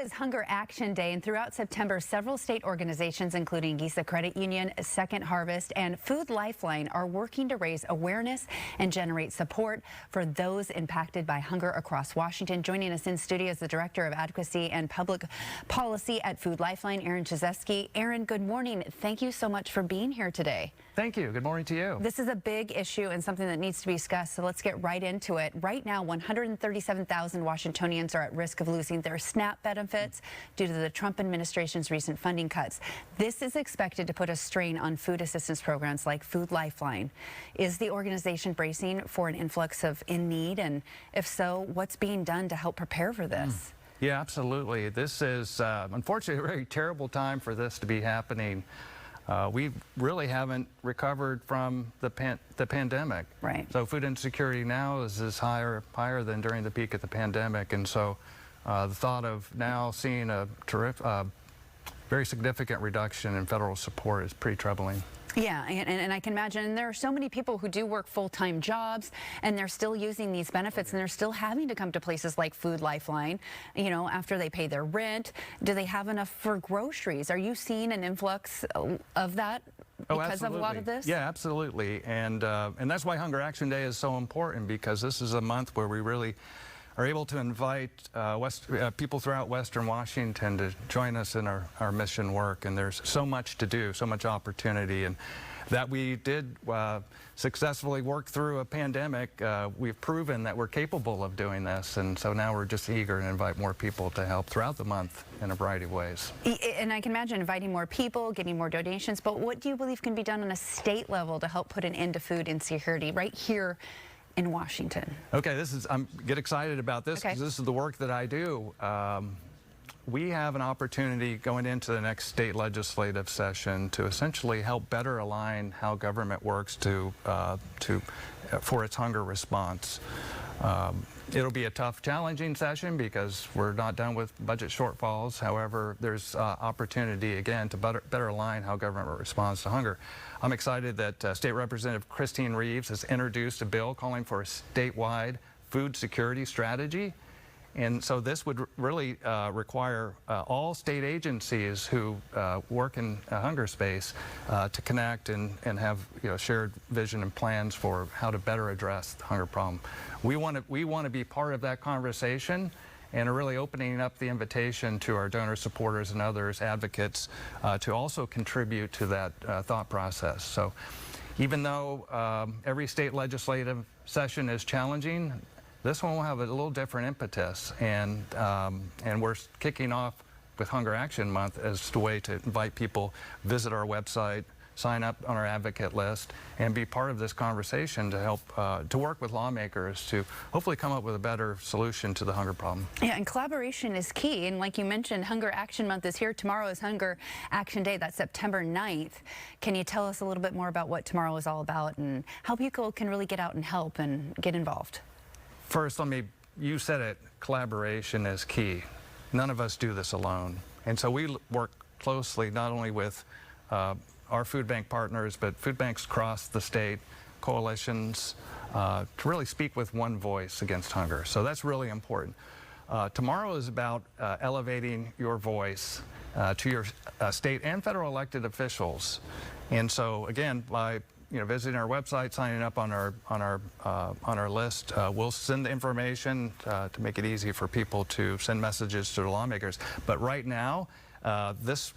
is Hunger Action Day, and throughout September, several state organizations, including Giza Credit Union, Second Harvest, and Food Lifeline, are working to raise awareness and generate support for those impacted by hunger across Washington. Joining us in studio is the Director of Advocacy and Public Policy at Food Lifeline, Cyzyewski. Aaron, good morning. Thank you so much for being here today. Thank you. Good morning to you. This is a big issue and something that needs to be discussed, so let's get right into it. Right now, 137,000 Washingtonians are at risk of losing their SNAP benefits due to the Trump administration's recent funding cuts. This is expected to put a strain on food assistance programs like Food Lifeline. Is the organization bracing for an influx of in need? And if so, what's being done to help prepare for this? Yeah, absolutely. This is unfortunately a very terrible time for this to be happening. We really haven't recovered from the pandemic. Right. So food insecurity now is higher than during the peak of the pandemic. And so the thought of now seeing a very significant reduction in federal support is pretty troubling. Yeah, and I can imagine there are so many people who do work full-time jobs and they're still using these benefits and they're still having to come to places like Food Lifeline, you know, after they pay their rent. Do they have enough for groceries? Are you seeing an influx of that because of a lot of this? Yeah, absolutely. And that's why Hunger Action Day is so important, because this is a month where we really are able to invite people throughout Western Washington to join us in our mission work. And there's so much to do, so much opportunity. And that we did successfully work through a pandemic. We've proven that we're capable of doing this. And so now we're just eager to invite more people to help throughout the month in a variety of ways. And I can imagine inviting more people, getting more donations. But what do you believe can be done on a state level to help put an end to food insecurity right here in Washington? Okay, I'm get excited about this because this is the work that I do. We have an opportunity going into the next state legislative session to essentially help better align how government works for its hunger response. It'll be a tough, challenging session because we're not done with budget shortfalls. However, there's opportunity, again, to better align how government responds to hunger. I'm excited that State Representative Christine Reeves has introduced a bill calling for a statewide food security strategy. And so this would really require all state agencies who work in a hunger space to connect and have shared vision and plans for how to better address the hunger problem. We want to be part of that conversation and are really opening up the invitation to our donor supporters and others, advocates, to also contribute to that thought process. So even though every state legislative session is challenging, this one will have a little different impetus, and we're kicking off with Hunger Action Month as a way to invite people visit our website, sign up on our advocate list, and be part of this conversation to help to work with lawmakers to hopefully come up with a better solution to the hunger problem. Yeah, and collaboration is key. And like you mentioned, Hunger Action Month is here. Tomorrow is Hunger Action Day. That's September 9th. Can you tell us a little bit more about what tomorrow is all about and how people can really get out and help and get involved? First, you said it, collaboration is key. None of us do this alone. And so we work closely not only with our food bank partners, but food banks across the state, coalitions, to really speak with one voice against hunger. So that's really important. Tomorrow is about elevating your voice to your state and federal elected officials. And so again, by visiting our website, signing up on our list, we'll send the information to make it easy for people to send messages to the lawmakers. But right now, this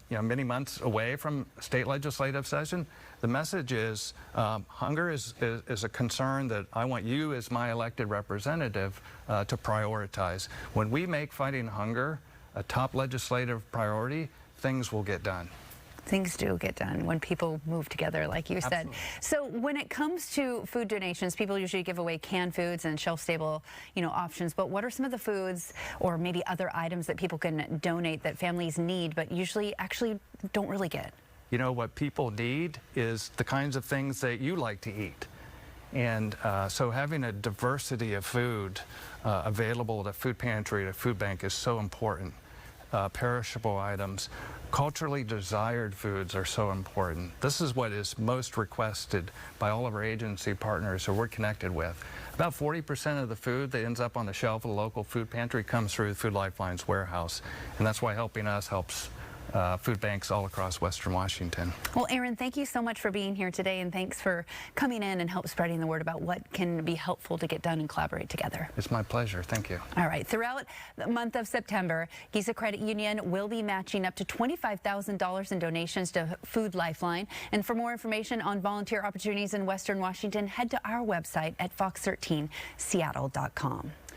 many months away from state legislative session, the message is hunger is a concern that I want you as my elected representative to prioritize. When we make fighting hunger a top legislative priority, things will get done. Things do get done when people move together, like you said. So when it comes to food donations, people usually give away canned foods and shelf-stable, options. But what are some of the foods or maybe other items that people can donate that families need but usually actually don't really get? What people need is the kinds of things that you like to eat. And so having a diversity of food available at a food pantry, at a food bank is so important. perishable items. Culturally desired foods are so important. This is what is most requested by all of our agency partners who we're connected with. About 40% of the food that ends up on the shelf of the local food pantry comes through Food Lifeline's warehouse, and that's why helping us helps food banks all across Western Washington. Well, Aaron, thank you so much for being here today, and thanks for coming in and help spreading the word about what can be helpful to get done and collaborate together. It's my pleasure. Thank you. All right. Throughout the month of September, Giza Credit Union will be matching up to $25,000 in donations to Food Lifeline. And for more information on volunteer opportunities in Western Washington, head to our website at fox13seattle.com.